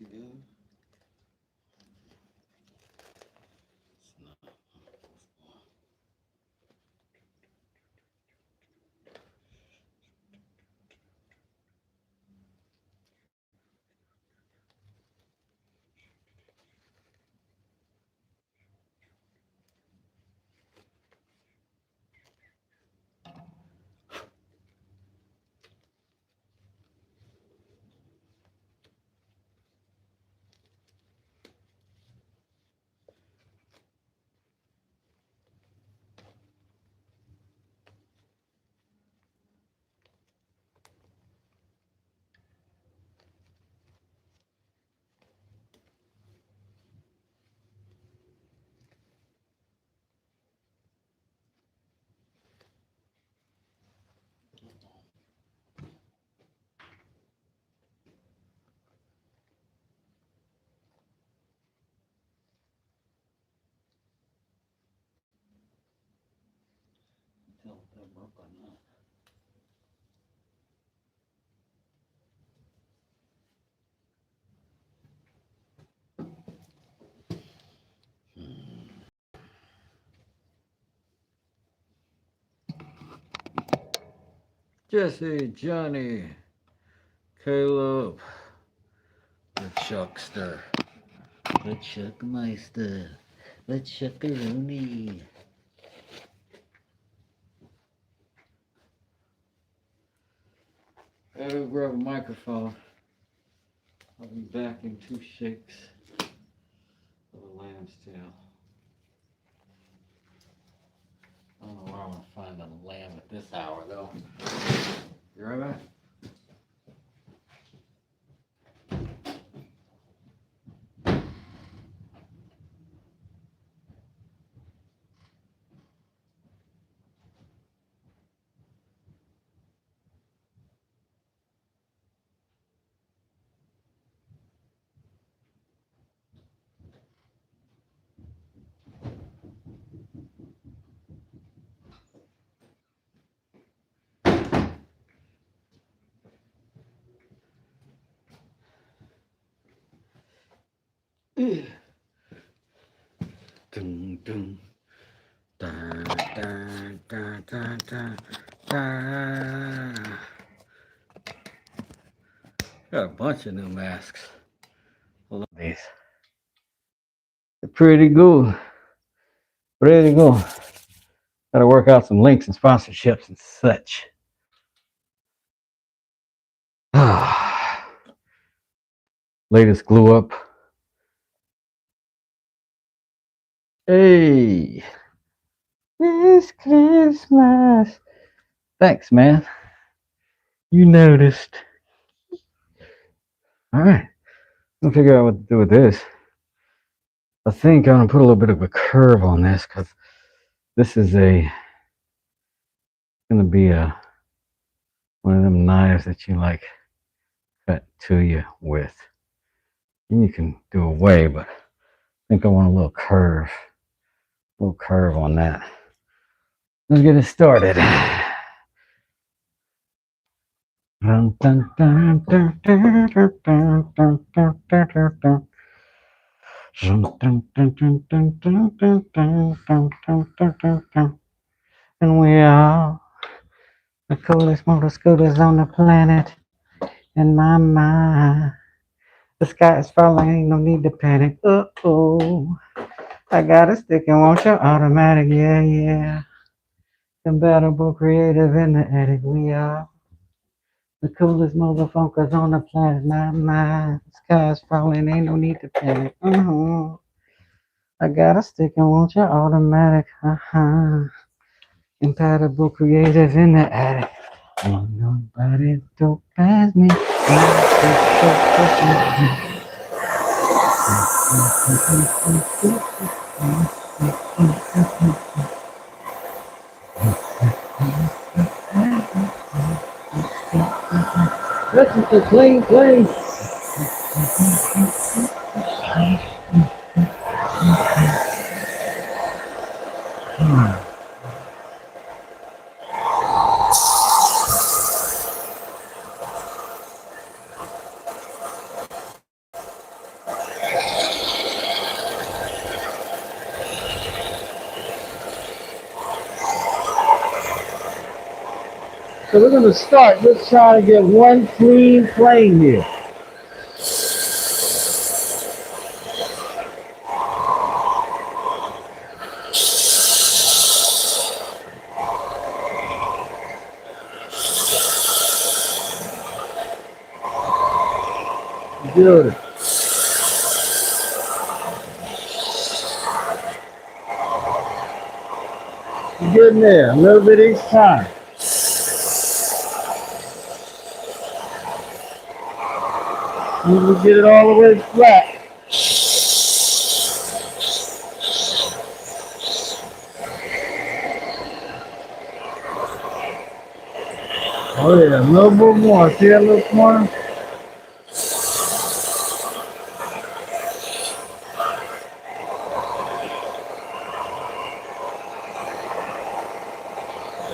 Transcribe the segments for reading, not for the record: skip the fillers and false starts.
again. Tell if that broke or not. Jesse, Johnny, Caleb, the Chuckster, the Chuckmeister, the Chuckaroonie. I gotta grab a microphone. I'll be back in 2 shakes of a lamb's tail. I don't know where I'm gonna find a lamb at this hour though. You right back? Dun, dun. Da, da, da, da, da, da. Got a bunch of new masks. I love these. They're pretty good. Pretty good. Gotta work out some links and sponsorships and such. Latest glue up. Hey, it's Christmas. Thanks, man. You noticed. All right. I'll figure out what to do with this. I think I'm gonna put a little bit of a curve on this because this is gonna be one of them knives that you like cut to you with. And you can do away, but I think I want a little curve on that. Let's get it started. Dun, dun, dun, dun, dun, dun, dun, dun, dun, dun, dun. And we are the coolest motor scooters on the planet. In my mind, the sky is falling, ain't no need to panic. Oh, I got a stick and want your automatic, yeah, yeah. Compatible, creative in the attic. We are the coolest motherfuckers on the planet. My mind, the sky is falling, ain't no need to panic. I got a stick and want your automatic. Compatible, creative in the attic. Ain't nobody dope as me. Listen to clean, clean. So we're gonna start. Let's try to get one clean plane here. Good. You're getting there. A little bit each time. You can get it all the way flat. Oh yeah, a little bit more. See that little corner?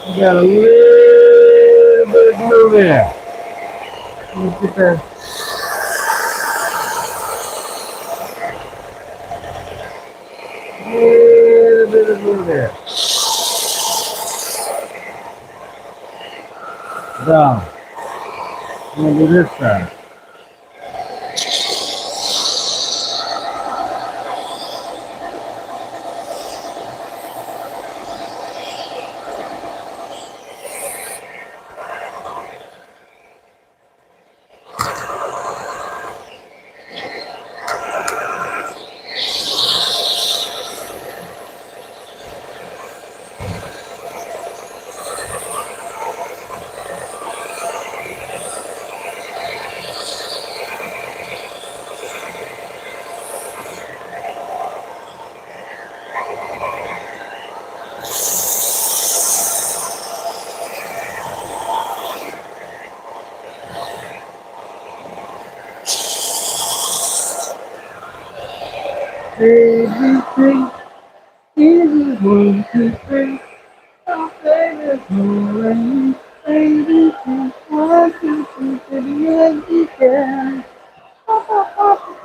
You got a little bit of glue there. Let's get that. Little bit of glue there. Down. I'm gonna do this side. ABC is 1, 2, 3. Oh, baby, hooray. ABC, 1, 2, 3, the end, ABC is 1, 2, 3.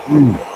Mm.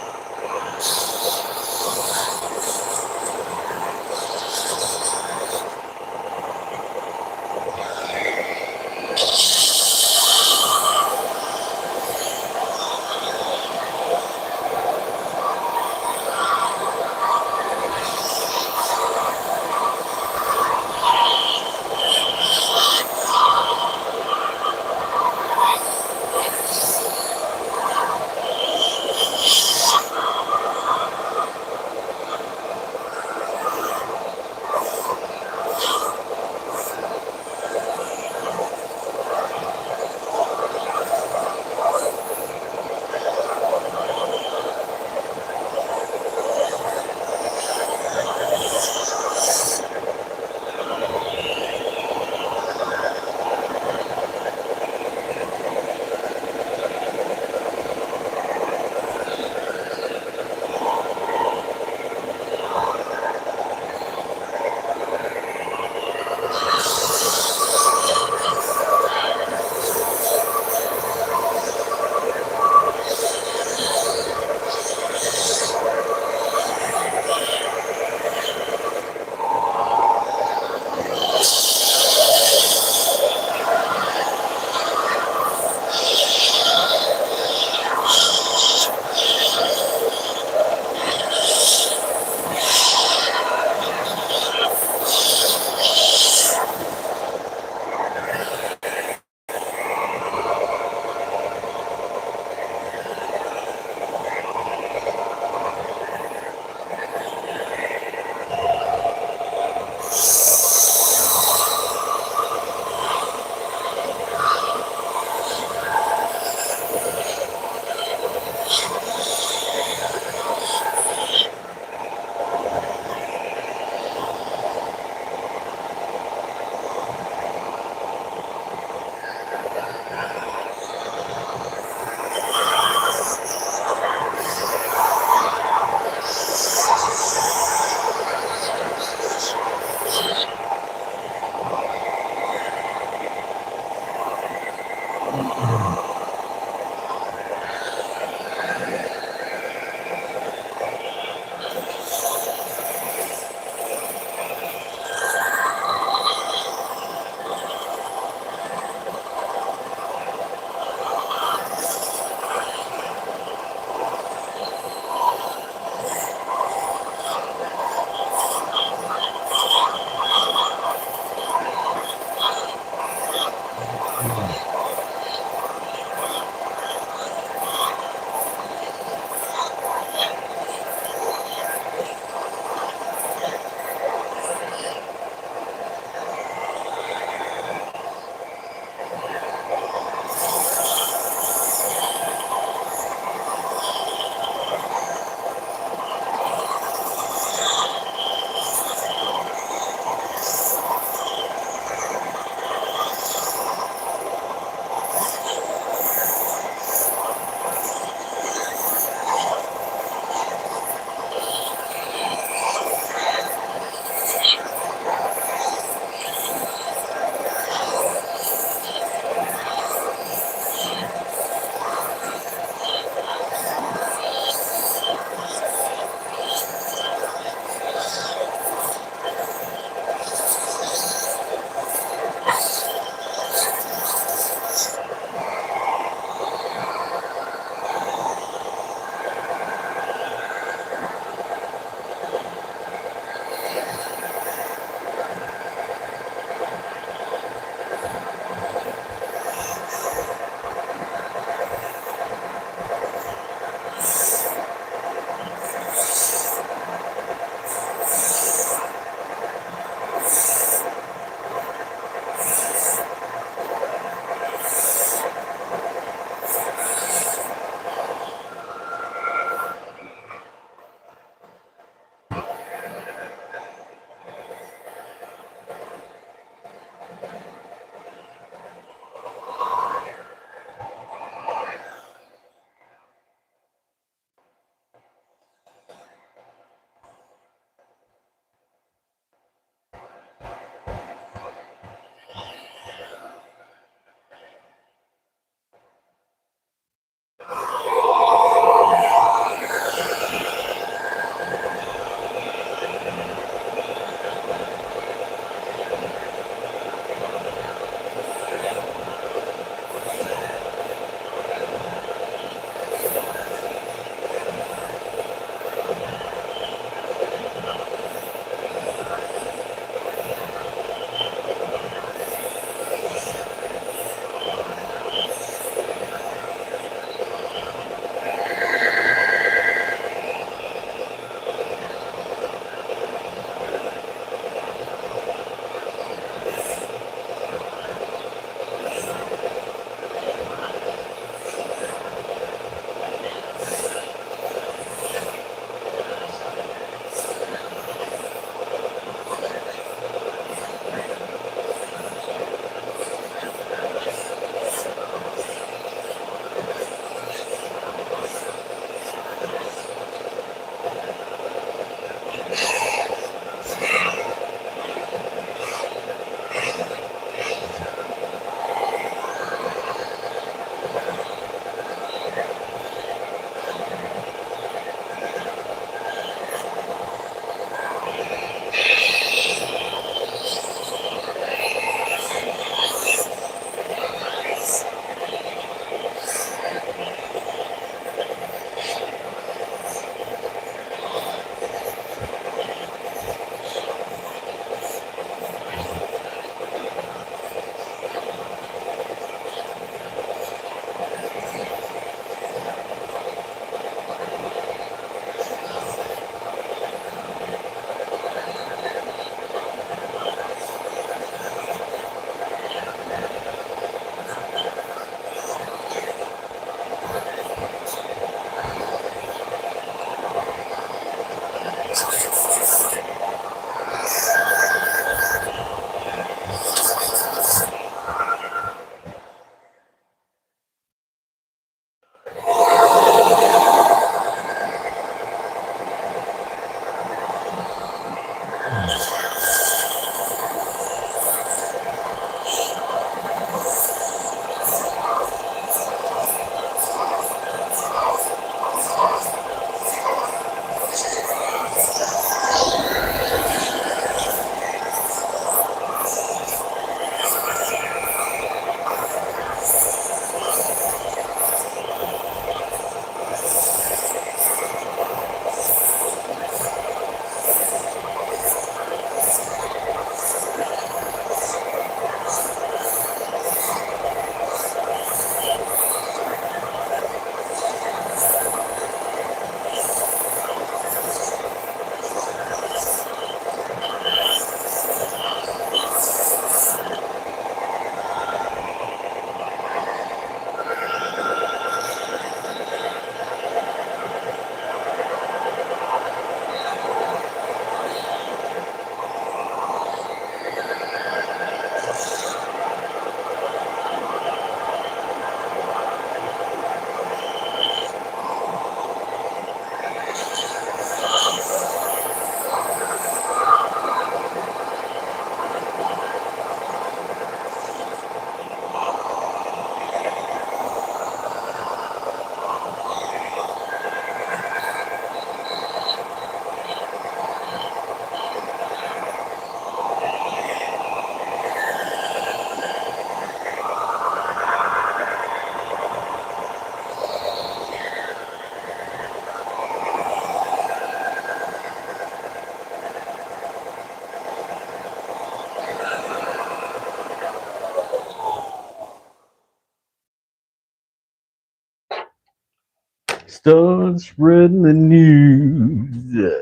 Start spreading the news.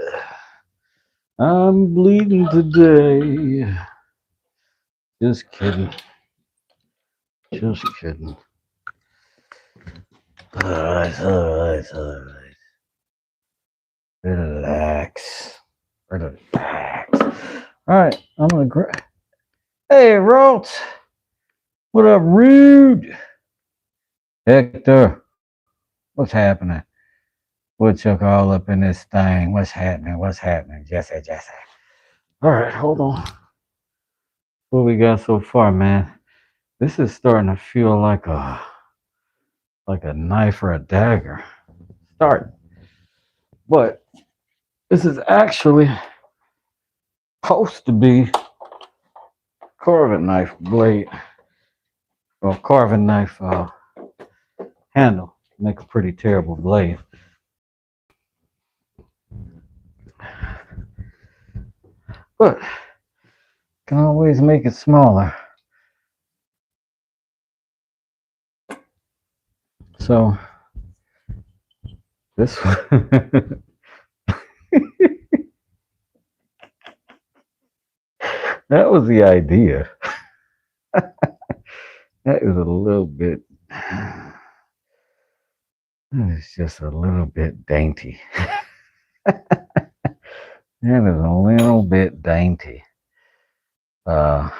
I'm bleeding today. Just kidding. Just kidding. Alright. Relax. Alright, I'm gonna Hey, Rolt! What up, Rude? Hector, what's happening? Woodchuck all up in this thing. What's happening? Jesse. Alright, hold on. What we got so far, man? This is starting to feel like a knife or a dagger. But this is actually supposed to be carving knife blade or carving knife handle. Make a pretty terrible blade. But can always make it smaller. So this one that was the idea. That is a little bit. It's just a little bit dainty. That is a little bit dainty. About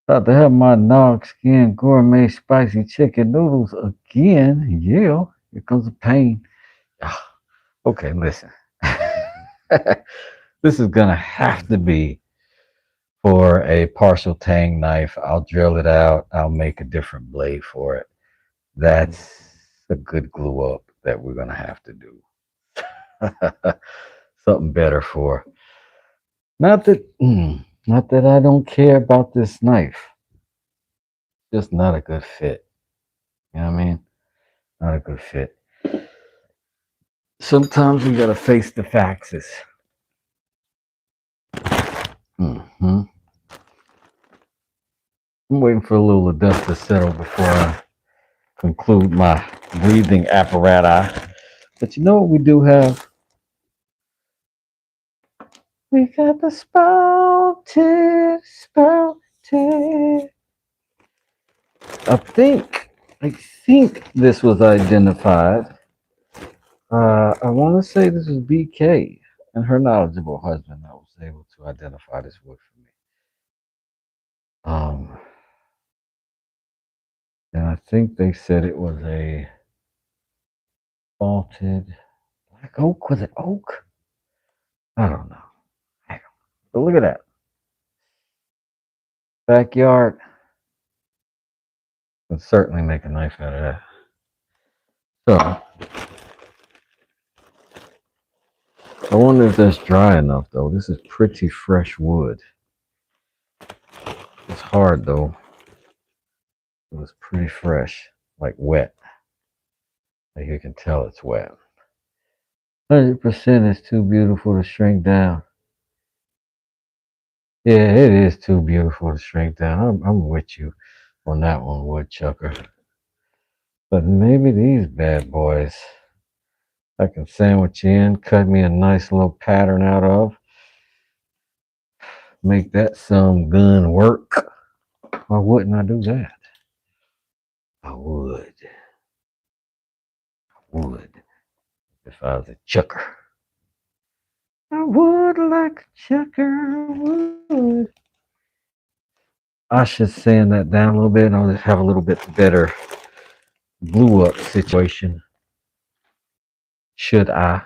to have my dog skin gourmet spicy chicken noodles again. Yeah, here comes the pain. Okay, listen. This is gonna have to be for a partial tang knife. I'll drill it out. I'll make a different blade for it. That's a good glue up that we're gonna have to do. Something better for. Not that I don't care about this knife. Just not a good fit. You know what I mean? Not a good fit. Sometimes we gotta face the facts. I'm waiting for a little dust to settle before I conclude my breathing apparatus. But you know what we do have? We got the spouted. I think this was identified. I want to say this was BK and her knowledgeable husband that was able to identify this wood for me. And I think they said it was a salted black oak. Was it oak? I don't know. But look at that. Backyard. Can certainly make a knife out of that. So I wonder if that's dry enough though. This is pretty fresh wood. It's hard though. It was pretty fresh, like wet. Like you can tell it's wet. 100% is too beautiful to shrink down. Yeah, it is too beautiful to shrink down. I'm with you on that one, Woodchucker. But maybe these bad boys I can sandwich in, cut me a nice little pattern out of. Make that some gun work. Why wouldn't I do that? I would. If I was a chucker. I would like a chucker. Would. I should sand that down a little bit and I'll just have a little bit better glue up situation. Should I?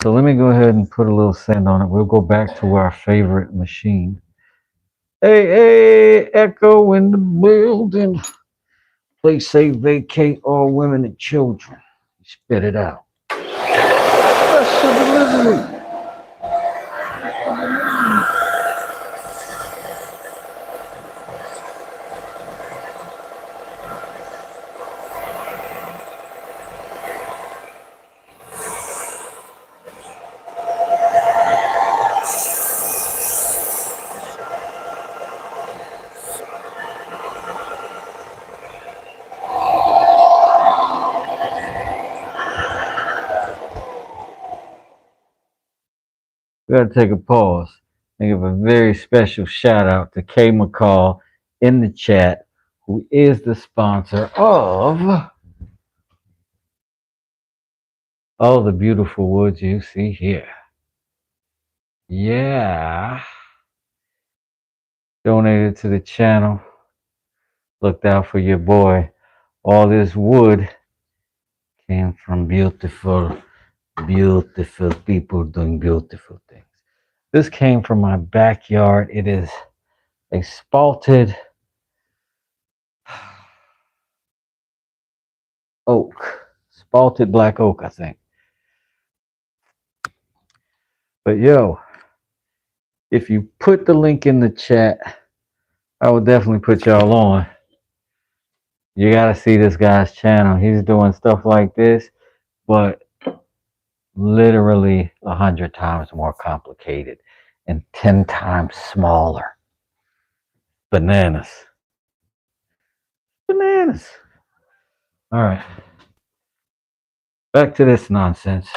So let me go ahead and put a little sand on it. We'll go back to our favorite machine. Hey, Echo in the building. Please say vacate all women and children. Spit it out. Special delivery. we got to take a pause and give a very special shout out to Kay McCall in the chat, who is the sponsor of all the beautiful woods you see here. Yeah. Donated to the channel. Looked out for your boy. All this wood came from beautiful people doing beautiful things. This came from my backyard. It is a spalted oak. Spalted black oak, I think. But yo, if you put the link in the chat, I will definitely put y'all on. You gotta see this guy's channel. He's doing stuff like this, but literally 100 times more complicated and 10 times smaller. Bananas. Bananas. All right. Back to this nonsense.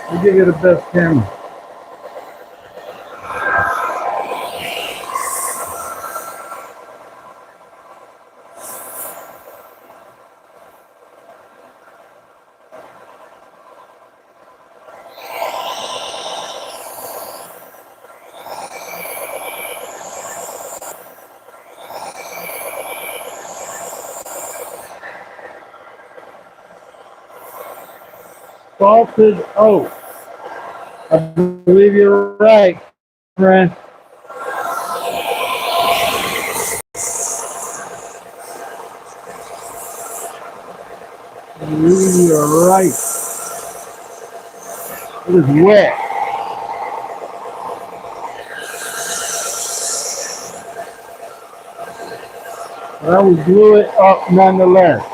I'll give you the best camera. Salted oak. I believe you're right, friend. I believe you're right. It is wet. But I will glue it up nonetheless.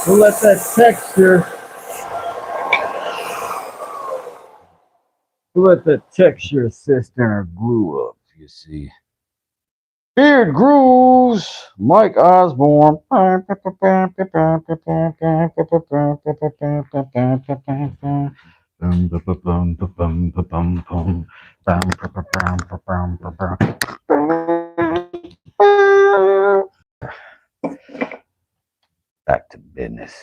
We'll let that texture assist in our glue up, you see. Beard Grooves, Mike Osborne. Back to business.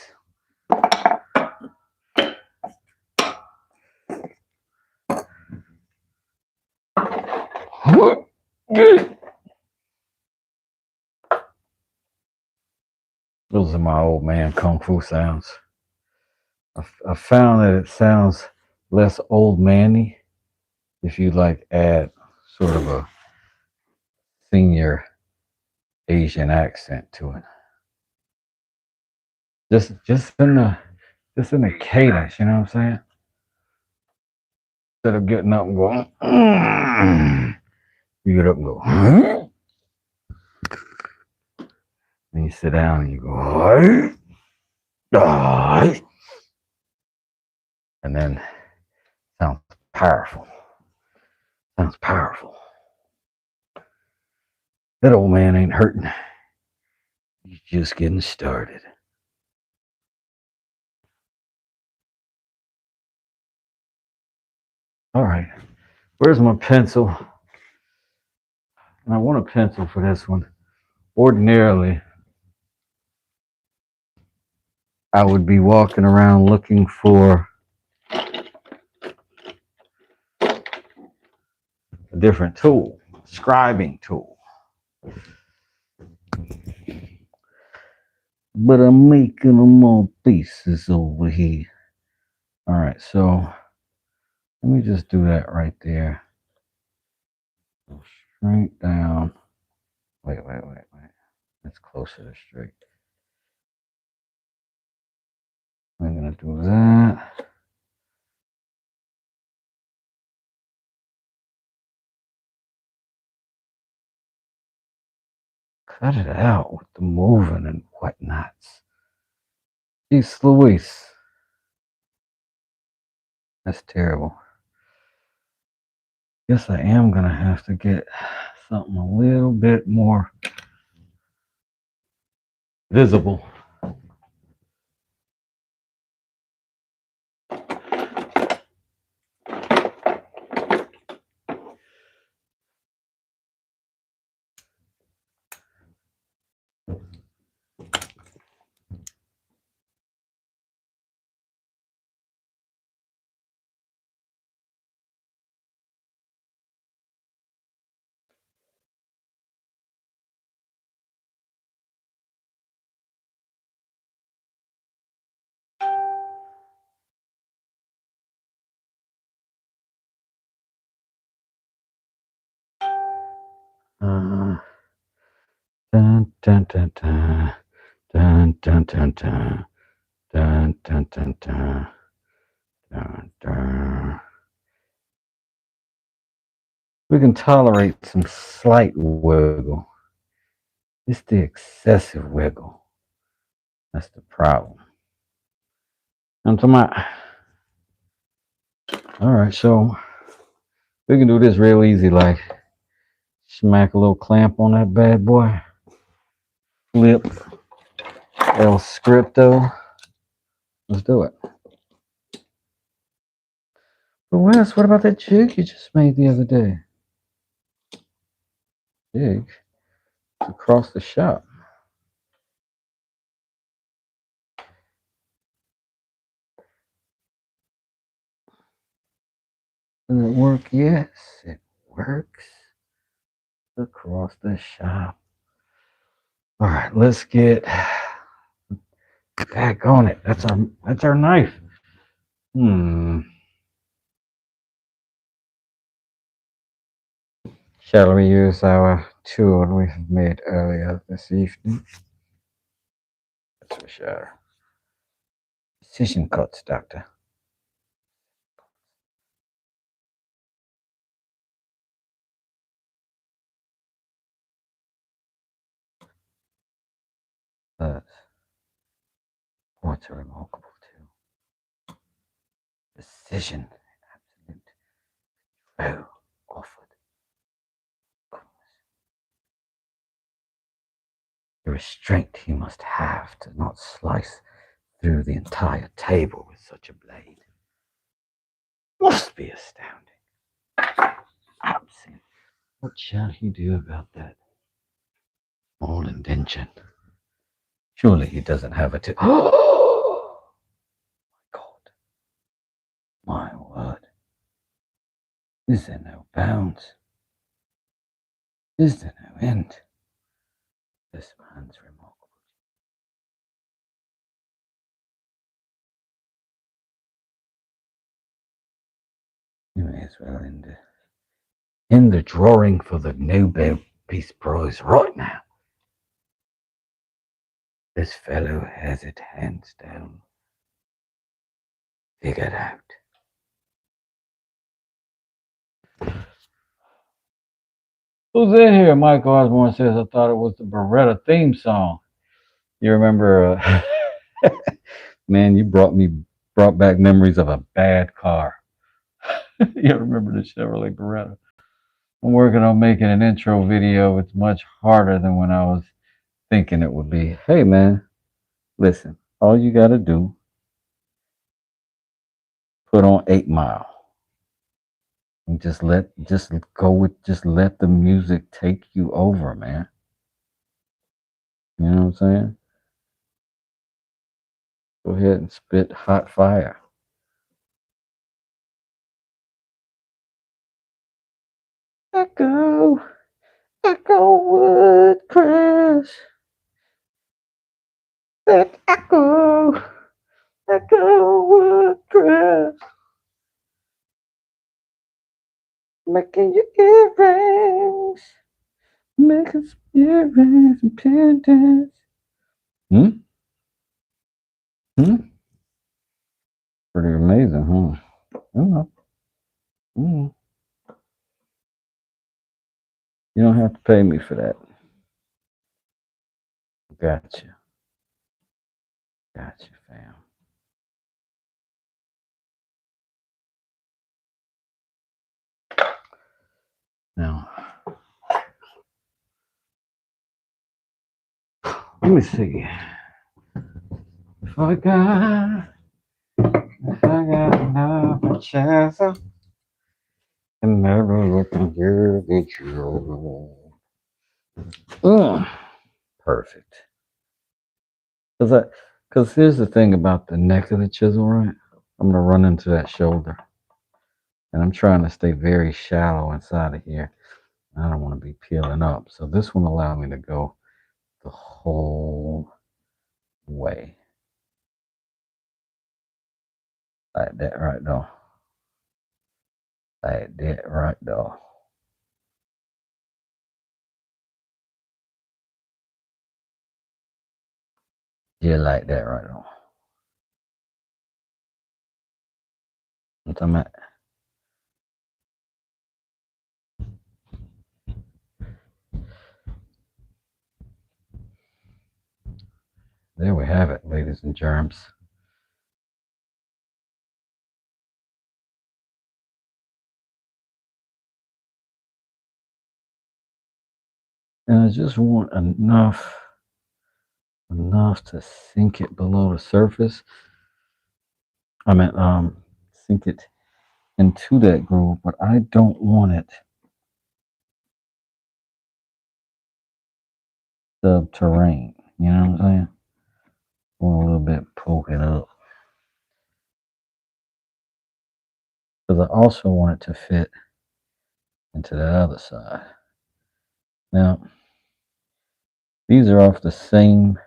Those are my old man kung fu sounds. I found that it sounds less old manny if you like add sort of a senior Asian accent to it. Just in the cadence, you know what I'm saying? Instead of getting up and going, you get up and go, and you sit down and you go, and then sounds powerful. Sounds powerful. That old man ain't hurting. He's just getting started. All right, where's my pencil? And I want a pencil for this one. Ordinarily, I would be walking around looking for a different tool. scribing tool. But I'm making them all pieces over here. All right, so let me just do that right there. Shrink down. Wait. That's closer to straight. I'm gonna do that. Cut it out with the moving and whatnots. Jeez Louise. That's terrible. Guess I am gonna have to get something a little bit more visible. Dun, dun, dun, dun. Dun, dun, dun, dun. Dun, dun, dun, dun. Dun, dun. We can tolerate some slight wiggle. It's the excessive wiggle. That's the problem. I'm talking about. All right, so we can do this real easy, like smack a little clamp on that bad boy. Flip El Scripto. Let's do it. But Wes, what about that jig you just made the other day? Jig across the shop. Does it work? Yes, it works across the shop. All right, let's get back on it. That's our knife. Shall we use our tool we've made earlier this evening? That's for sure. Precision cuts, Doctor. What's a remarkable tool? Precision, absolute control offered. The restraint he must have to not slice through the entire table with such a blade must be astounding. Absolute. What shall he do about that small indention? Surely he doesn't have a Oh my God. My word. Is there no bounds? Is there no end? This man's remarkable. You may as well end the drawing for the Nobel Peace Prize right now. This fellow has it hands down figured out. Who's in here? Mike Osborne says, I thought it was the Beretta theme song. You remember, man, you brought back memories of a bad car. You remember the Chevrolet Beretta? I'm working on making an intro video. It's much harder than when I was thinking it would be. Hey, man, listen, all you got to do, put on 8 Mile. And just let the music take you over, man. You know what I'm saying? Go ahead and spit hot fire. Echo. Echo would crash. That echo would crash. Making your earrings. Making some earrings and pendants. Hmm? Hmm? Pretty amazing, huh? I don't know. Mm. You don't have to pay me for that. Gotcha. Gotcha, fam. Now, let me see. If I got enough chance, and never looking here at you. Perfect. Because here's the thing about the neck of the chisel, right? I'm gonna run into that shoulder, and I'm trying to stay very shallow inside of here. I don't want to be peeling up, so this one allow me to go the whole way, like that, right though. Like that, right though. Yeah, like that, right though. What I'm at. There we have it, ladies and germs. And I just want enough to sink it below the surface. I mean, sink it into that groove, but I don't want it subterranean. You know what I'm saying? I want a little bit poke it up. Because I also want it to fit into the other side. Now, these are off the same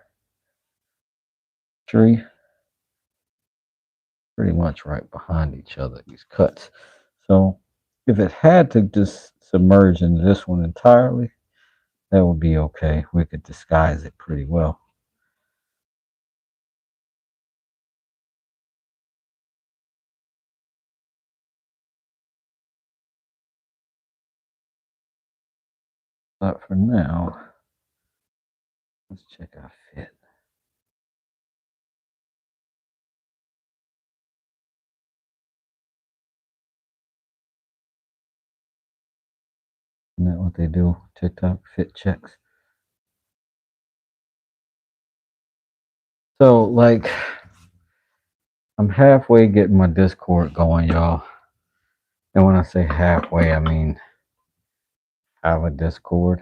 tree, pretty much right behind each other, these cuts. So if it had to just submerge into this one entirely, that would be okay. We could disguise it pretty well. But for now, let's check our fit. Isn't that what they do? TikTok fit checks. So, like, I'm halfway getting my Discord going, y'all. And when I say halfway, I mean I have a Discord.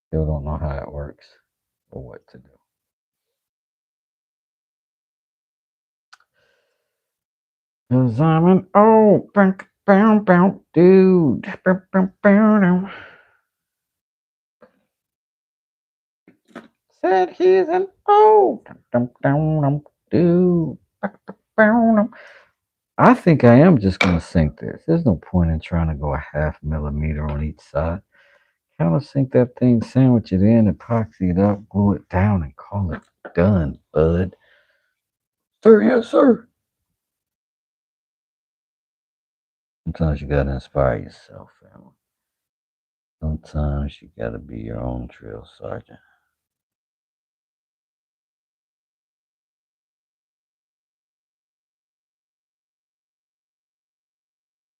Still don't know how it works or what to do. Cause I'm an old dude. Said he's an old dude. I think I am just gonna sink this. There's no point in trying to go a half millimeter on each side. Kind of sink that thing, sandwich it in, epoxy it up, glue it down, and call it done, bud. Sir, yes, sir. Sometimes you gotta inspire yourself, family. Sometimes you gotta be your own drill sergeant.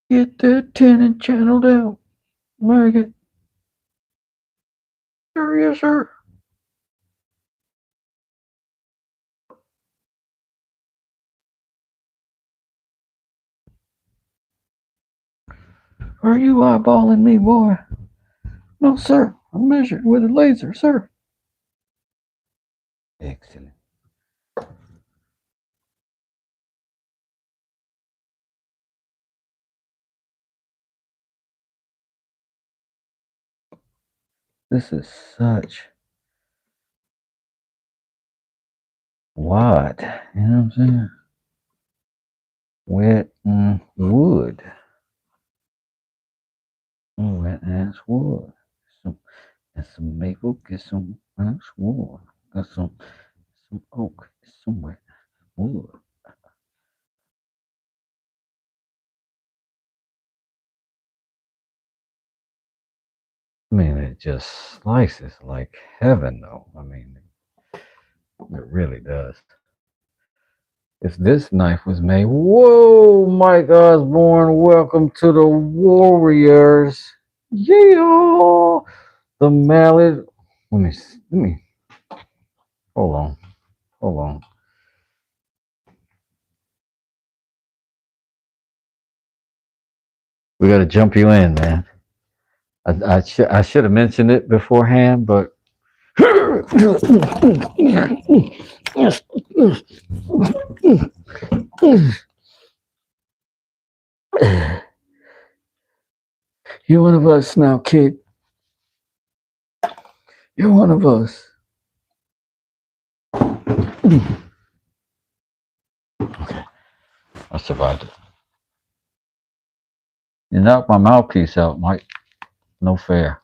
Get that tenant channeled out, maggot. Sir, yes, sir. Are you eyeballing me, boy? No, sir. I'm measuring with a laser, sir. Excellent. This is such what? You know what I'm saying? Wet wood. Wet ass wood. Some and some maple, get some ass wood. Got some oak, some wet wood. I mean, it just slices like heaven, though. I mean, it really does. If this knife was made, whoa, Mike Osborne, welcome to the Warriors. Yeah, the mallet. Let me, hold on. We got to jump you in, man. I should have mentioned it beforehand, but you're one of us now, kid. You're one of us. I survived it. You knocked my mouthpiece out, Mike. No fair.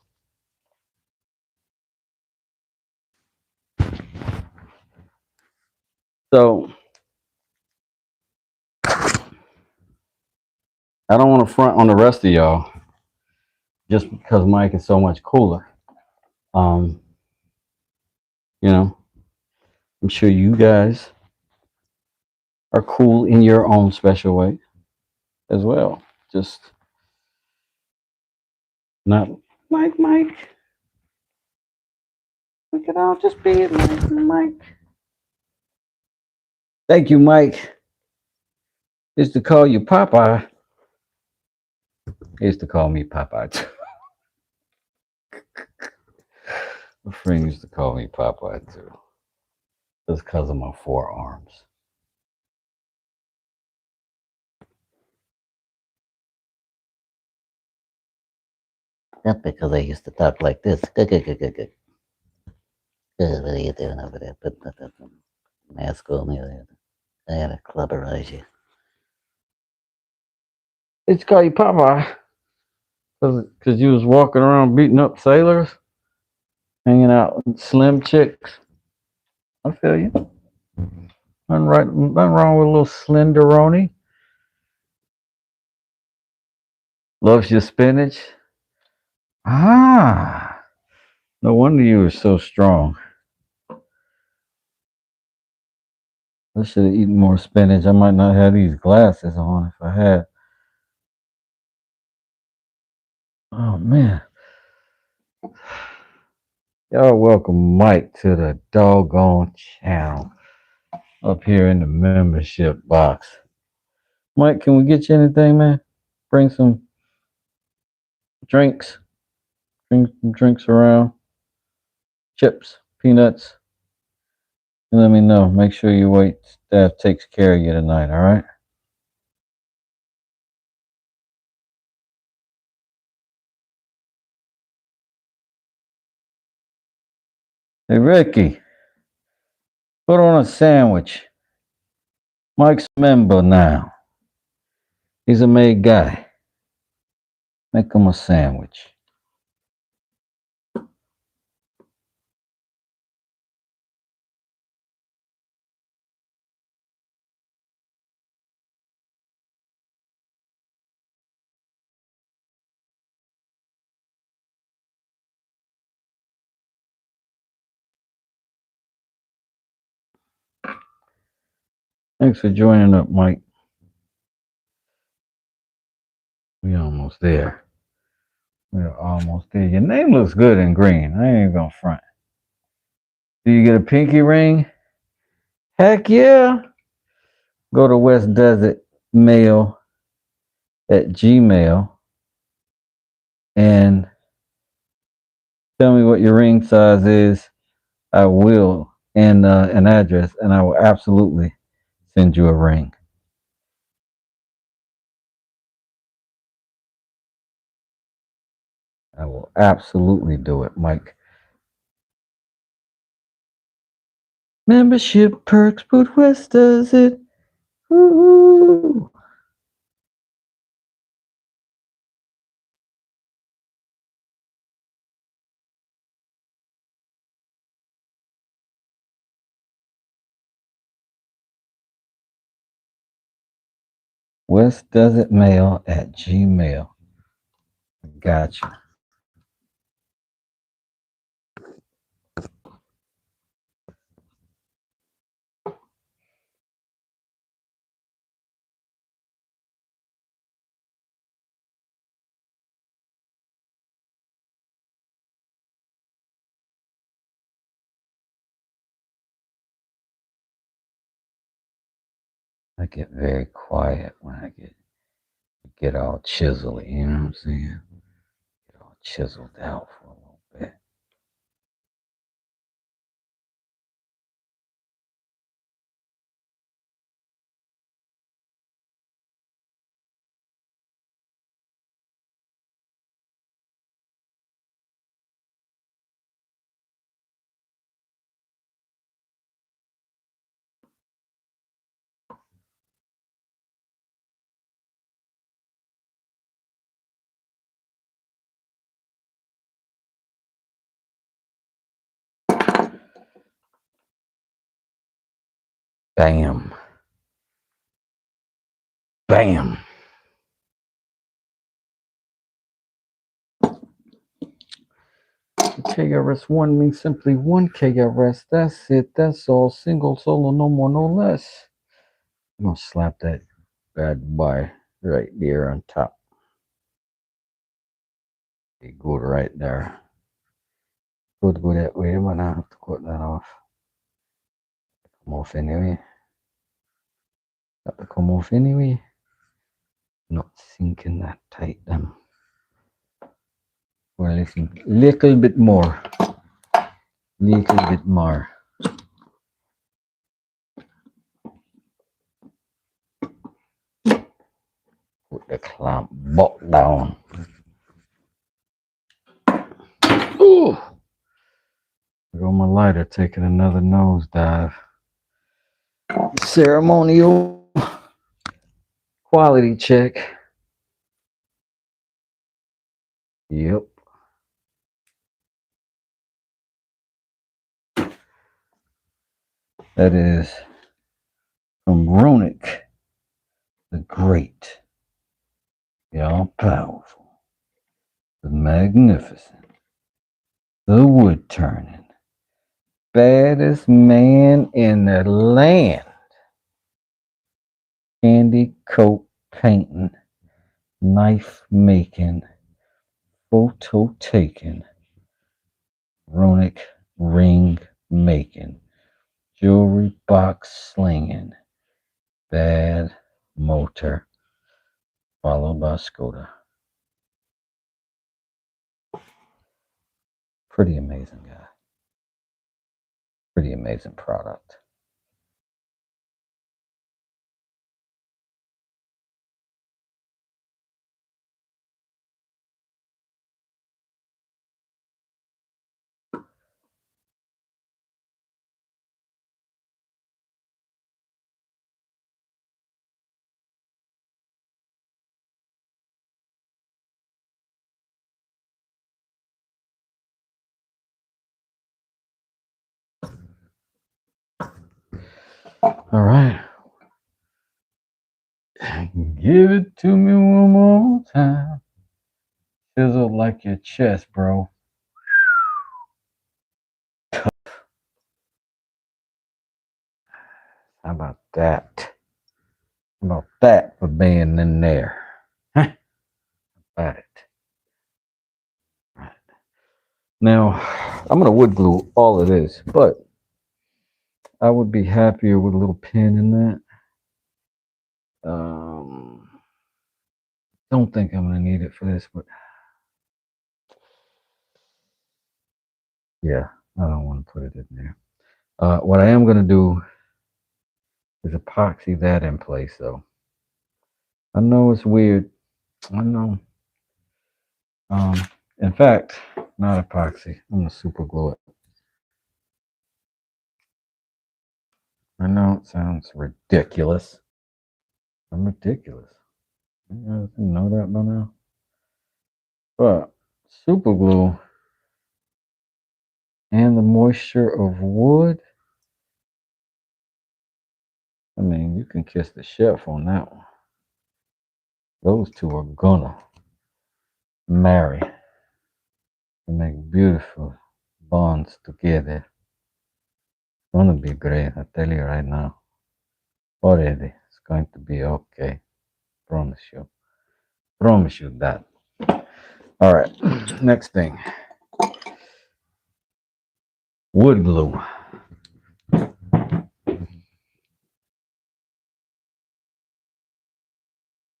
So I don't want to front on the rest of y'all just because Mike is so much cooler. Um, you know, I'm sure you guys are cool in your own special way as well. Just not like Mike. Look at all just be it, Mike. Thank you, Mike. Used to call you Popeye. He used to call me Popeye too. My friend used to call me Popeye too. Just because of my forearms. Not because I used to talk like this. Good. Good, what are you doing over there? Put the mask on me. I gotta clubberize you. It's called you Popeye. Because you was walking around beating up sailors, hanging out with slim chicks. I feel you. Nothing wrong with a little slenderoni. Loves your spinach. Ah, no wonder you were so strong. I should have eaten more spinach. I might not have these glasses on if I had. Oh man. Y'all welcome Mike to the doggone channel up here in the membership box. Mike, can we get you anything, man? Bring some drinks. Bring some drinks around. Chips, peanuts. And let me know. Make sure your wait staff takes care of you tonight, all right? Hey, Ricky, put on a sandwich. Mike's a member now. He's a made guy. Make him a sandwich. Thanks for joining up, Mike. We almost there. We're almost there. Your name looks good in green. I ain't even gonna front. Do you get a pinky ring? Heck yeah. Go to West Desert Mail at Gmail and tell me what your ring size is. I will, and an address, and I will absolutely send you a ring. I will absolutely do it, Mike. Membership perks, but West does it. Woo-hoo. West does it mail at Gmail. Gotcha. I get very quiet when I get all chiseled, you know what I'm saying? Get all chiseled out for a little bit. Bam. Bam. KRS-One means simply one KRS. That's it. That's all. Single, solo, no more, no less. I'm gonna slap that bad boy right there on top. It good right there. Could go that way, but I have to cut that off. Come off anyway. Got to come off anyway. Not sinking that tight then. Well, listen, little bit more. Little bit more. Put the clamp butt down. Ooh! There go my lighter taking another nosedive. Ceremonial quality check. Yep. That is from Ronick the Great, the all-powerful, the magnificent, the wood-turning, baddest man in the land. Candy coat painting, knife making, photo taking, Ronick ring making, jewelry box slinging, bad motor, followed by Skoda. Pretty amazing guy. Pretty amazing product. All right. Give it to me one more time. Sizzle like your chest, bro. How about that? How about that for being in there? Huh? How about it? Right. Now, I'm going to wood glue all of this, but I would be happier with a little pin in that. Don't think I'm going to need it for this, but yeah, I don't want to put it in there. What I am going to do is epoxy that in place, though. I know it's weird. I know. In fact, not epoxy. I'm going to super glue it. I know it sounds ridiculous. I'm ridiculous. You guys didn't know that by now. But super glue and the moisture of wood. I mean, you can kiss the chef on that one. Those two are gonna marry and make beautiful bonds together. It's gonna be great, I tell you right now. Already, it's going to be okay. Promise you. Promise you that. All right, next thing. Wood glue.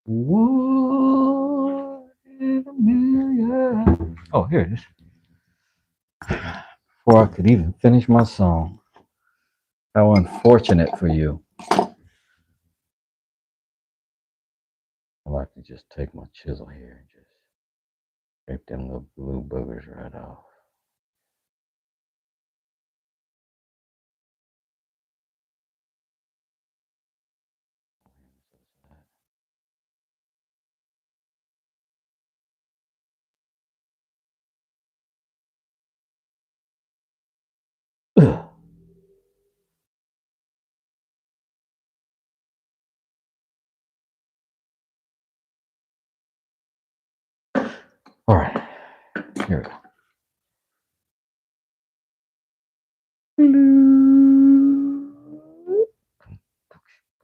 Wood in a million. Oh, here it is. Before I could even finish my song. How unfortunate for you. I like to just take my chisel here and just scrape them little blue boogers right off. Ugh. All right, here we go.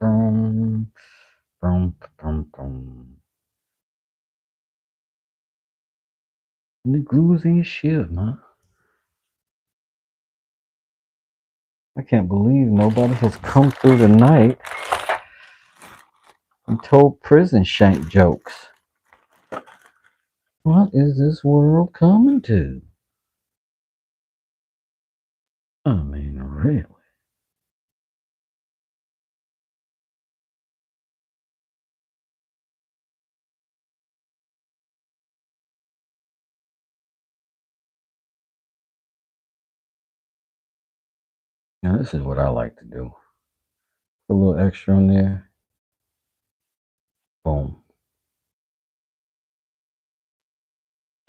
Boom, boom, boom, boom. And the grooves ain't shit, man. I can't believe nobody has come through the night and told prison shank jokes. What is this world coming to? I mean, really? Now, this is what I like to do. Put a little extra on there. Boom.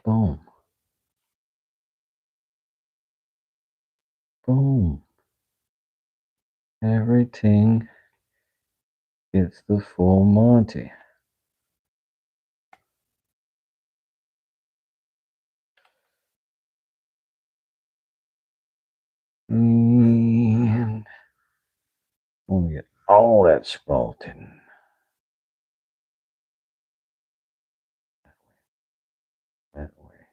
Boom. Boom. Everything gets the full Monty. And let me get all that spalting. That way.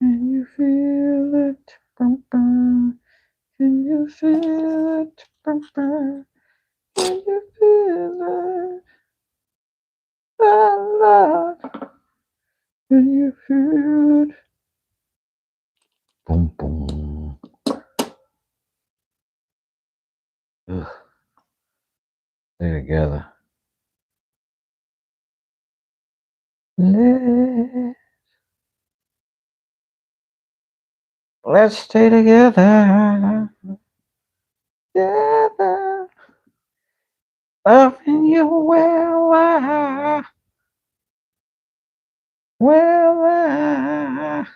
Can you feel it? Bum, bum. Can you feel it? Bum, bum. Can you feel it? Love. Can you feel it? Boom, boom. Ugh. Stay together. Let's stay together. Together. Loving you well. Well,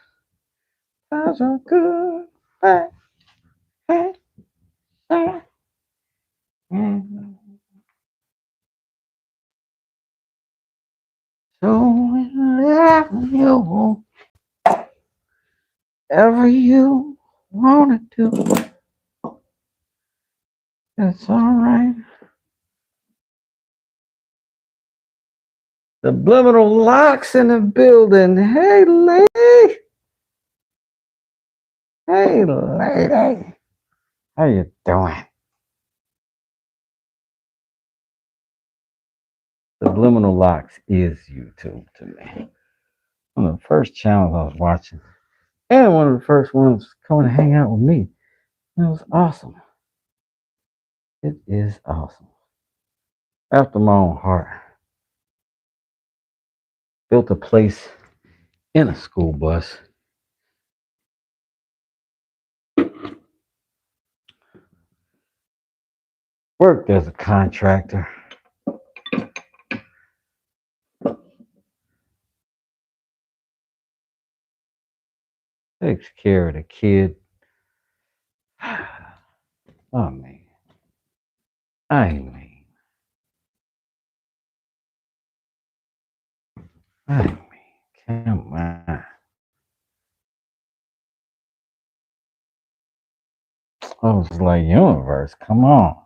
that's a good. Hey, hey, hey. So whenever you, ever you wanna do, it's alright. The Subliminal Locks in the building. Hey, lady. Hey, lady. How you doing? Subliminal Locks is YouTube to me. One of the first channels I was watching, and one of the first ones coming to hang out with me. It was awesome. It is awesome. After my own heart. Built a place in a school bus. worked as a contractor. Takes care of the kid. Oh man. I mean. Come on. I was like, universe, come on.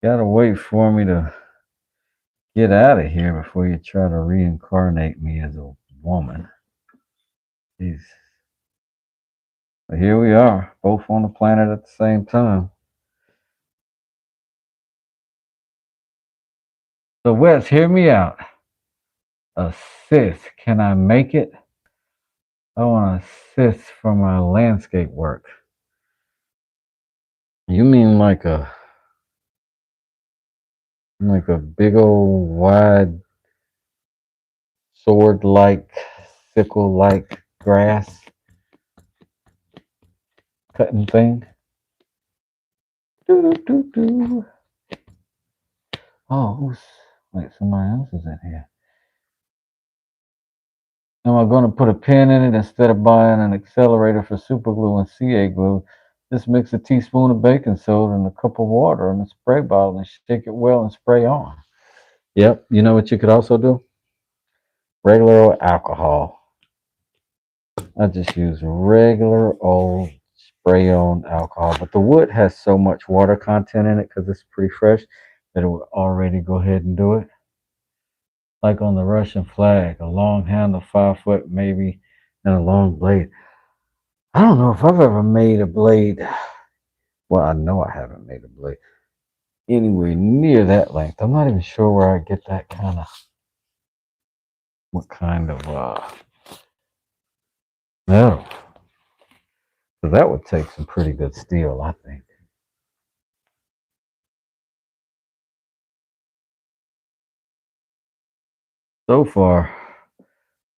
Gotta wait for me to get out of here before you try to reincarnate me as a woman. Jeez. But here we are, both on the planet at the same time. So Wes, hear me out. Assist. Can I make it? I want to assist for my landscape work. You mean like a big old wide sword like sickle like grass cutting thing? Doo-doo-doo-doo. Oh, wait, somebody else is in here. Am I going to put a pin in it instead of buying an accelerator for super glue and CA glue? Just mix a teaspoon of baking soda and a cup of water in a spray bottle and shake it well and spray on. Yep. You know what you could also do? Regular old alcohol. I just use regular old spray on alcohol, but the wood has so much water content in it because it's pretty fresh that it would already go ahead and do it. Like on the Russian flag, a long handle, 5 foot maybe, and a long blade. I don't know if I've ever made a blade. Well, I know I haven't made a blade anywhere near that length. I'm not even sure where I get that kind of, what kind of metal. So that would take some pretty good steel, I think. So far,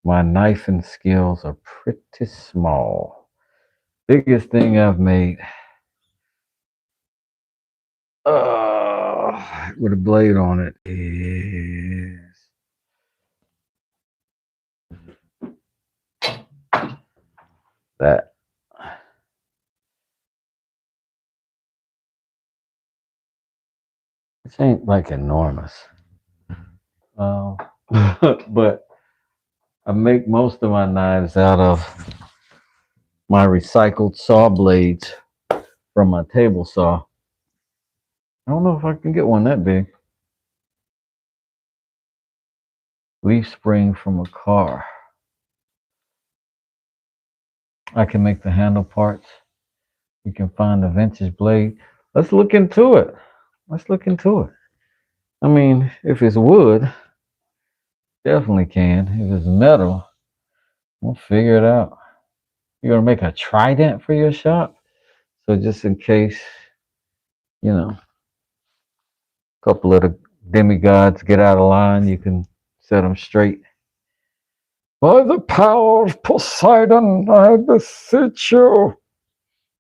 my knifing skills are pretty small. Biggest thing I've made with a blade on it is that. This ain't like enormous. But I make most of my knives out of my recycled saw blades from my table saw. I don't know if I can get one that big. Leaf spring from a car. I can make the handle parts. You can find a vintage blade. Let's look into it. I mean, if it's wood, definitely can. If it's metal, we'll figure it out. You're gonna make a trident for your shop? So just in case, a couple of the demigods get out of line, you can set them straight. By the power of Poseidon, I beseech you,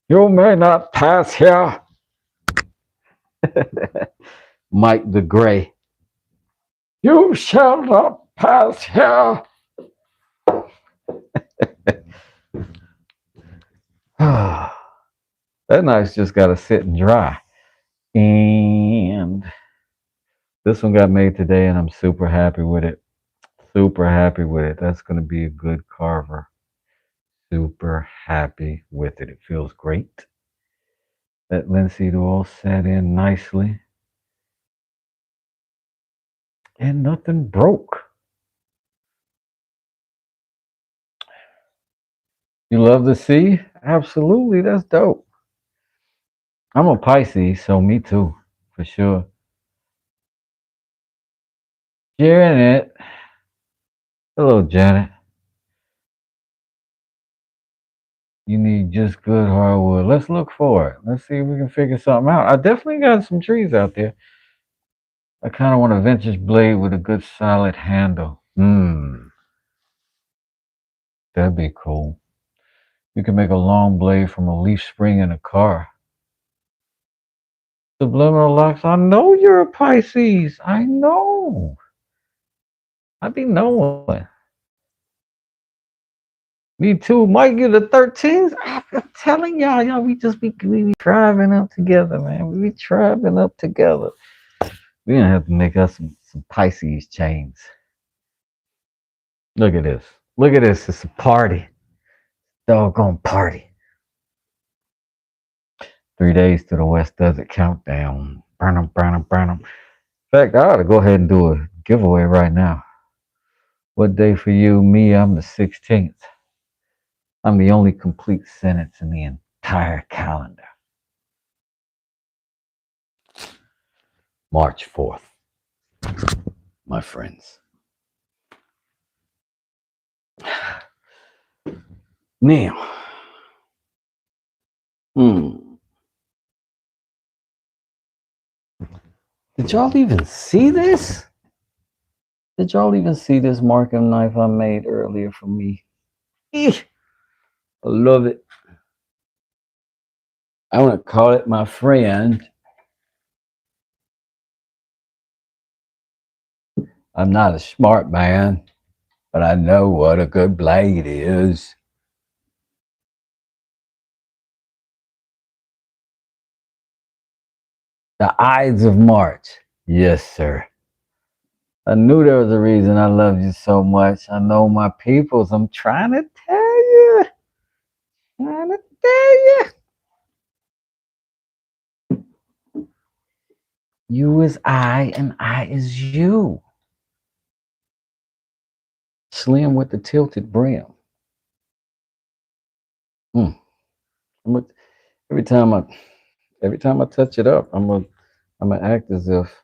you may not pass here. Mike the Gray. You shall not pass here. That knife's just got to sit and dry. And this one got made today, and I'm super happy with it. That's going to be a good carver. Super happy with it. It feels great. That linseed oil set in nicely. And nothing broke. You love the sea? Absolutely. That's dope. I'm a Pisces, so me too, for sure. Janet. Hello, Janet. You need just good hardwood. Let's look for it. Let's see if we can figure something out. I definitely got some trees out there. I kind of want a vintage blade with a good solid handle. That'd be cool. You can make a long blade from a leaf spring in a car. Subliminal Lux, I know you're a Pisces. I know. I be knowing. Me too. Mike, you the 13th. I'm telling y'all, we be driving up together, man. We be driving up together. We gonna have to make us some Pisces chains. Look at this. Look at this. It's a party. Doggone party. 3 days to the West Desert Countdown. Burn 'em, burn 'em, burn 'em. In fact, I ought to go ahead and do a giveaway right now. What day for you? Me, I'm the 16th. I'm the only complete sentence in the entire calendar. March 4th, my friends. Now, did y'all even see this? Did y'all even see this marking knife I made earlier for me? I love it. I want to call it my friend. I'm not a smart man, but I know what a good blade is. The Ides of March. Yes, sir. I knew there was a reason I love you so much. I know my peoples. I'm trying to tell you. Trying to tell you. You is I and I is you. Slim with the tilted brim. Every time I touch it up, I'm gonna act as if.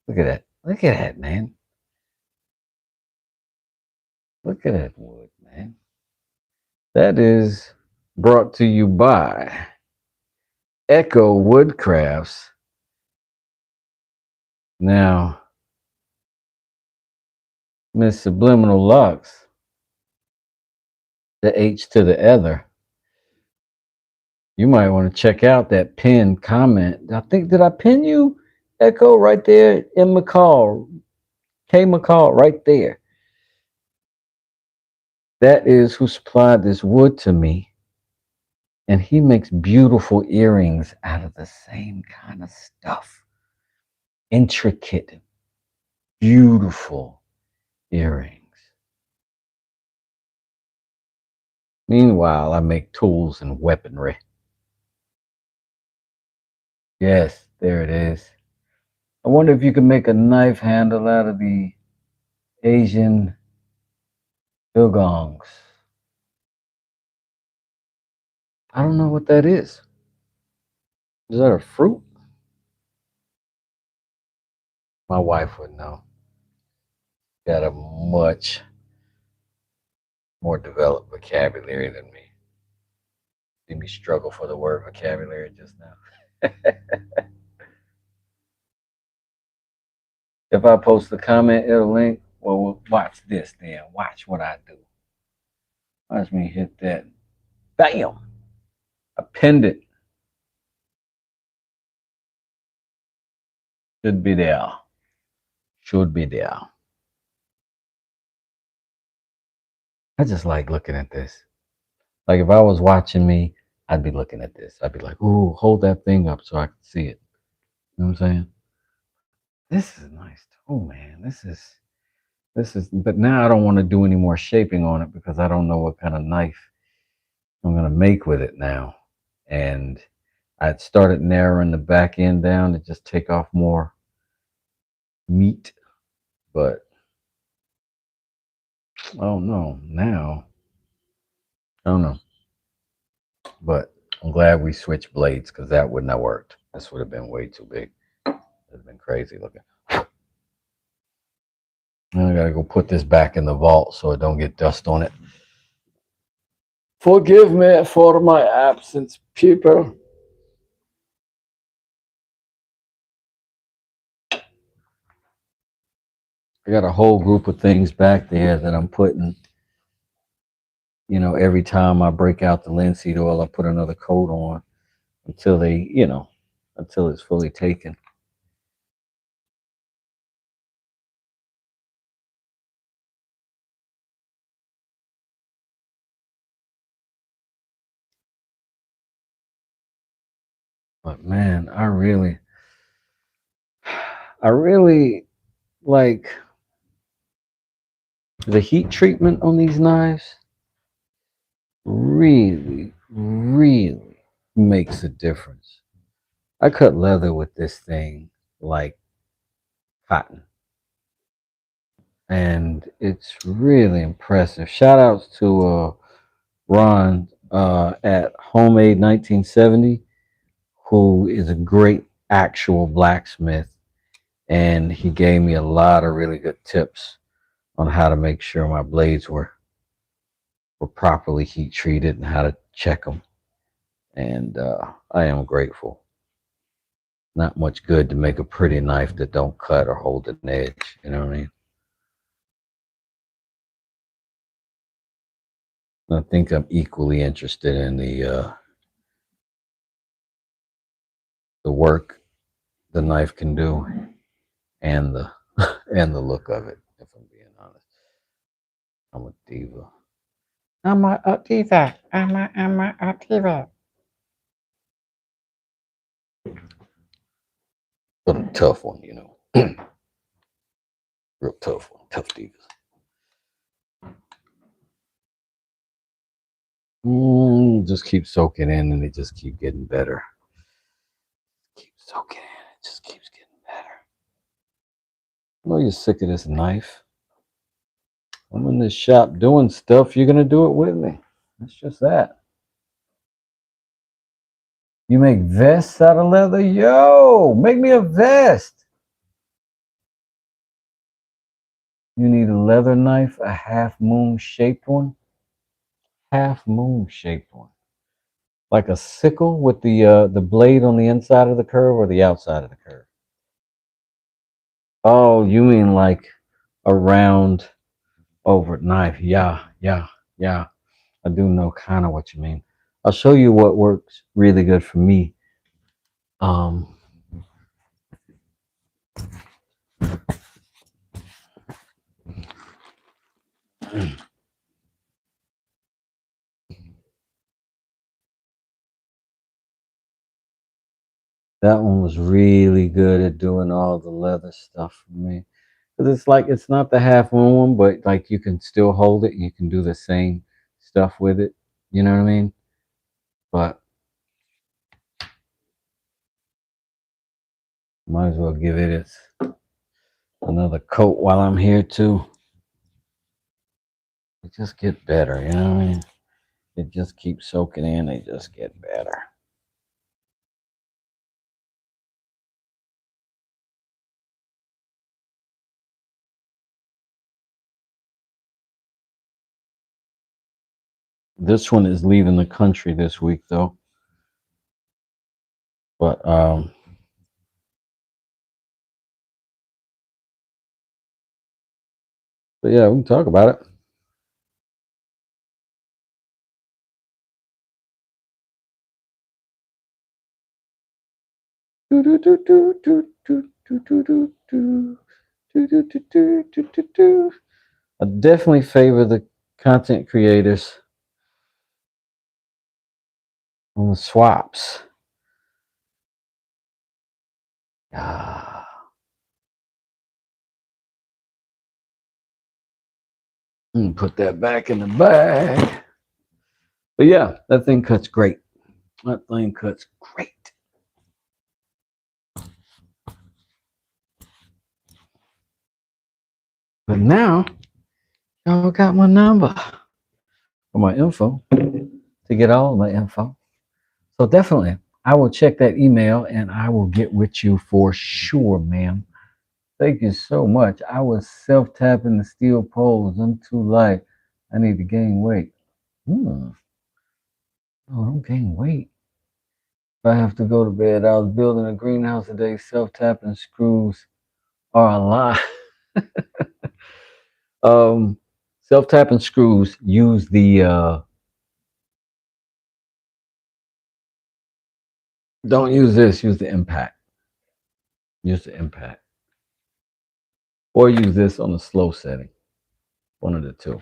Look at that. Look at that, man. Look at that wood, man. That is brought to you by Echo Woodcrafts. Now, Miss Subliminal Lux, the H to the other. You might want to check out that pinned comment. Did I pin you, Echo, right there in McCall? K McCall, right there. That is who supplied this wood to me. And he makes beautiful earrings out of the same kind of stuff. Intricate, beautiful earrings. Meanwhile, I make tools and weaponry. Yes, there it is. I wonder if you can make a knife handle out of the Asian dugongs. I don't know what that is. Is that a fruit? My wife would know. Got a much more developed vocabulary than me. See me struggle for the word vocabulary just now. If I post a comment, it'll link. Well, watch this then. Watch what I do. Watch me hit that. Bam! I pinned it. Should be there. Should be there. I just like looking at this. Like if I was watching me, I'd be looking at this. I'd be like, ooh, hold that thing up so I can see it. You know what I'm saying? This is nice too, man. This is, but now I don't want to do any more shaping on it because I don't know what kind of knife I'm going to make with it now. And I'd started narrowing the back end down to just take off more meat, but I don't know now. I don't know. But I'm glad we switched blades because that wouldn't have worked. This would have been way too big. It would have been crazy looking. Now I gotta go put this back in the vault so it don't get dust on it. Forgive me for my absence, people. I got a whole group of things back there that I'm putting, every time I break out the linseed oil, I put another coat on until they, until it's fully taken. But man, I really like the heat treatment on these knives. Really, really makes a difference. I cut leather with this thing like cotton, and it's really impressive. Shout outs to Ron at Homemade 1970, who is a great actual blacksmith, and he gave me a lot of really good tips on how to make sure my blades were properly heat treated and how to check them. And I am grateful. Not much good to make a pretty knife that don't cut or hold an edge. You know what I mean? I think I'm equally interested in the work the knife can do and the and the look of it. If I'm being honest, I'm a diva. I'm a diva. I'm a diva. But a tough one, you know. Real tough one. Tough divas. Just keep soaking in and it just keep getting better. Keep soaking in. It just keeps getting better. I know you're sick of this knife. I'm in this shop doing stuff. You're going to do it with me. It's just that. You make vests out of leather? Yo, make me a vest. You need a leather knife, a half moon shaped one. Half moon shaped one. Like a sickle with the blade on the inside of the curve or the outside of the curve? Oh, you mean like a round over knife? Yeah, yeah, yeah. I do know kind of what you mean. I'll show you what works really good for me. Um, that one was really good at doing all the leather stuff for me. Because it's like it's not the half moon one, but like you can still hold it. You can do the same stuff with it. You know what I mean? But might as well give it its another coat while I'm here too. It just get better, you know what I mean? It just keeps soaking in. They just get better. This one is leaving the country this week though. But yeah, we can talk about it. I definitely favor the content creators on the swaps. Ah. Put that back in the bag. But yeah, that thing cuts great. That thing cuts great. But now, y'all got my number or my info to get all of my info. So definitely, I will check that email and I will get with you for sure, ma'am. Thank you so much. I was self-tapping the steel poles. I'm too light. I need to gain weight. Oh, don't gain weight. If I have to go to bed, I was building a greenhouse today. Self-tapping screws are a lot. Self-tapping screws use the Don't use this, use the impact. Use the impact. Or use this on the slow setting. One of the two.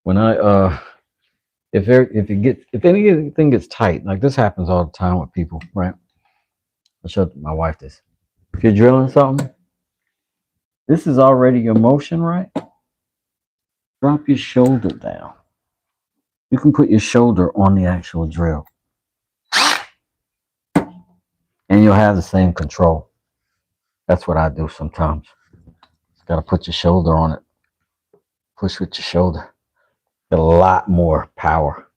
When if anything gets tight, like this happens all the time with people, right? I'll show my wife this. If you're drilling something, this is already your motion, right? Drop your shoulder down. You can put your shoulder on the actual drill. And you'll have the same control. That's what I do sometimes. Just gotta put your shoulder on it. Push with your shoulder. Get a lot more power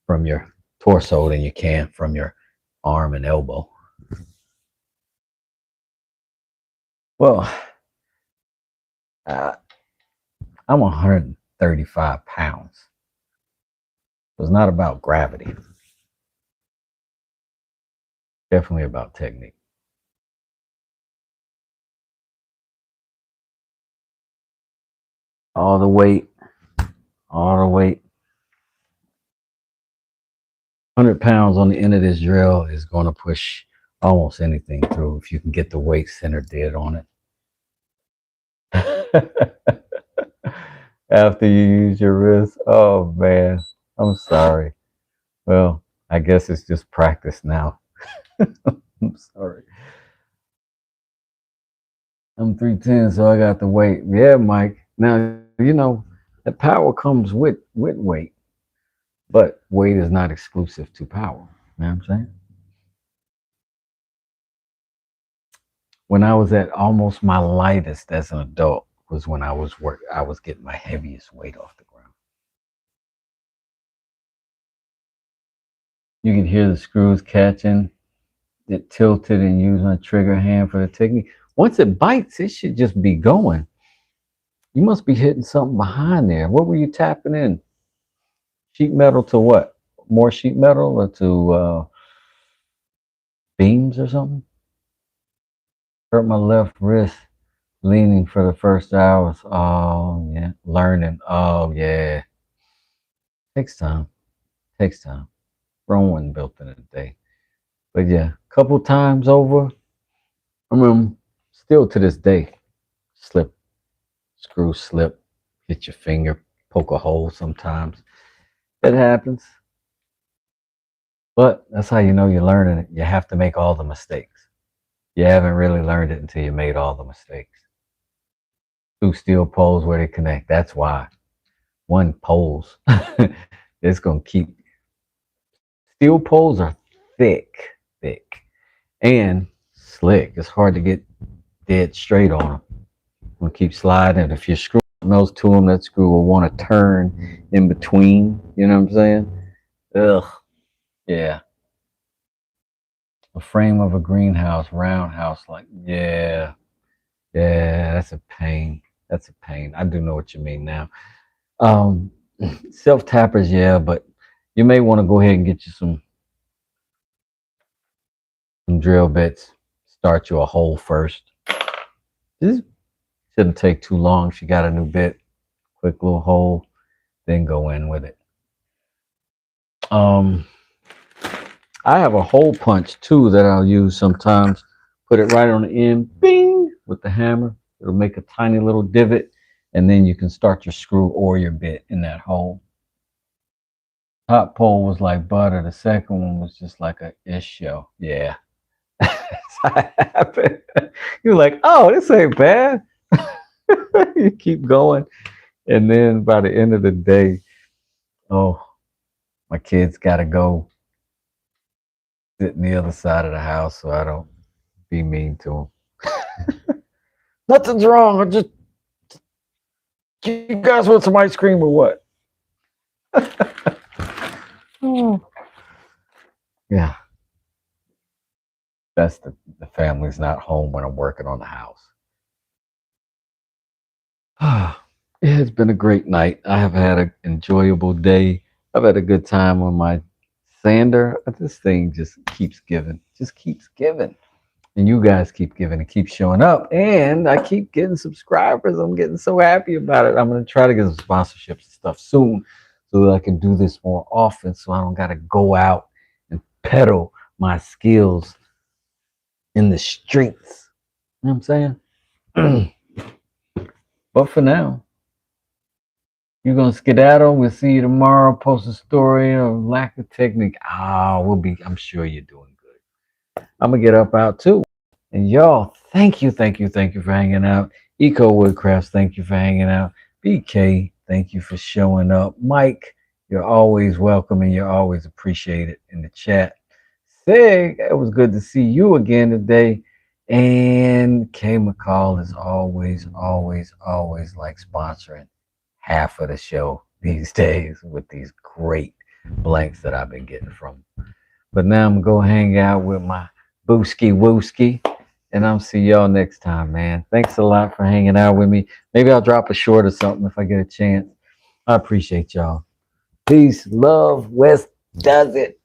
from your torso than you can from your arm and elbow. Well, I'm 135 pounds. So it's not about gravity. Definitely about technique. All the weight. 100 pounds on the end of this drill is going to push almost anything through if you can get the weight centered dead on it. After you use your wrist, oh man, I'm sorry. Well, I guess it's just practice now. I'm sorry. I'm 310, so I got the weight. Yeah, Mike. Now, that power comes with weight, but weight is not exclusive to power. You know what I'm saying? When I was at almost my lightest as an adult was when I was getting my heaviest weight off the ground. You can hear the screws catching, it tilted and using a trigger hand for the technique. Once it bites, it should just be going. You must be hitting something behind there. What were you tapping in? Sheet metal to what? More sheet metal or to beams or something? Hurt my left wrist leaning for the first hours. Oh, yeah. Learning. Oh, yeah. Takes time. Rome wasn't built in a day. But yeah, a couple times over. I mean, still to this day, screw slip, hit your finger, poke a hole sometimes. It happens. But that's how you know you're learning it. You have to make all the mistakes. You haven't really learned it until you made all the mistakes. Two steel poles where they connect. That's why. One poles. It's going to keep. Steel poles are thick, and slick. It's hard to get dead straight on them. We'll keep sliding. If you're screwing those to them, that screw will want to turn in between. You know what I'm saying? Ugh. Yeah. A frame of a greenhouse, roundhouse, like, yeah, that's a pain. I do know what you mean now. Self tappers, yeah, but you may want to go ahead and get you some drill bits. Start you a hole first. This shouldn't take too long if you got a new bit. Quick little hole, then go in with it. I have a hole punch too that I'll use sometimes. Put it right on the end, bing, with the hammer. It'll make a tiny little divot, and then you can start your screw or your bit in that hole. Top pole was like butter. The second one was just like a issue. Yeah. That's how it happened. You're like, oh, this ain't bad. You keep going. And then by the end of the day, oh, my kids got to go sit on the other side of the house so I don't be mean to them. Nothing's wrong. You guys want some ice cream or what? Oh. Yeah. That's the family's not home when I'm working on the house. It's been a great night. I have had an enjoyable day. I've had a good time on my sander. This thing just keeps giving. And you guys keep giving and keep showing up. And I keep getting subscribers. I'm getting so happy about it. I'm going to try to get some sponsorships and stuff soon so that I can do this more often so I don't got to go out and peddle my skills in the streets. You know what I'm saying? But for now, you're going to skedaddle. We'll see you tomorrow. Post a story of lack of technique. I'm sure you're doing good. I'm going to get up out too. And y'all, thank you for hanging out. Eco Woodcrafts, thank you for hanging out. BK, thank you for showing up. Mike, you're always welcome and you're always appreciated in the chat. Sig, it was good to see you again today. And K McCall is always like sponsoring half of the show these days with these great blanks that I've been getting from. But now I'm going to go hang out with my Booski Wooski. And I'll see y'all next time, man. Thanks a lot for hanging out with me. Maybe I'll drop a short or something if I get a chance. I appreciate y'all. Peace, love, West does it.